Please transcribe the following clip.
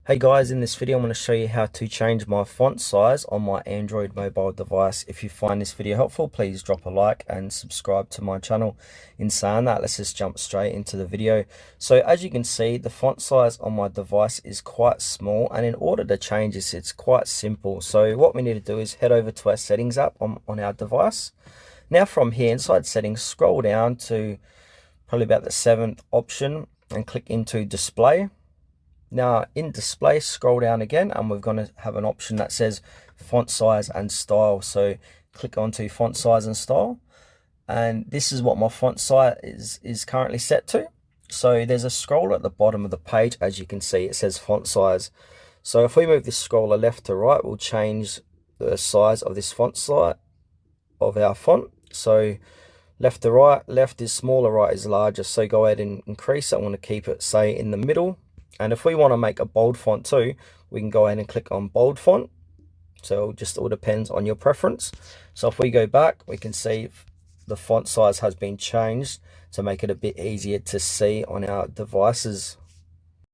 Hey guys, in this video I'm going to show you how to change my font size on my Android mobile device. If you find this video helpful, please drop a like and subscribe to my channel. In saying that, let's just jump straight into the video. So as you can see, the font size on my device is quite small, and in order to change this, it's quite simple. So what we need to do is head over to our settings app on our device. Now from here, inside settings, scroll down to probably about the 7th option and click into display. Now in display, scroll down again and we're going to have an option that says font size and style. So click onto font size and style, and this is what my font size is currently set to. So there's a scroll at the bottom of the page. As you can see, it says font size. So if we move this scroller left to right, we'll change the size of this font size of our font. So left to right, left is smaller, right is larger. So go ahead and increase it. I want to keep it, say, in the middle. And if we want to make a bold font too, we can go ahead and click on bold font. So it just all depends on your preference. So if we go back, we can see the font size has been changed to make it a bit easier to see on our devices.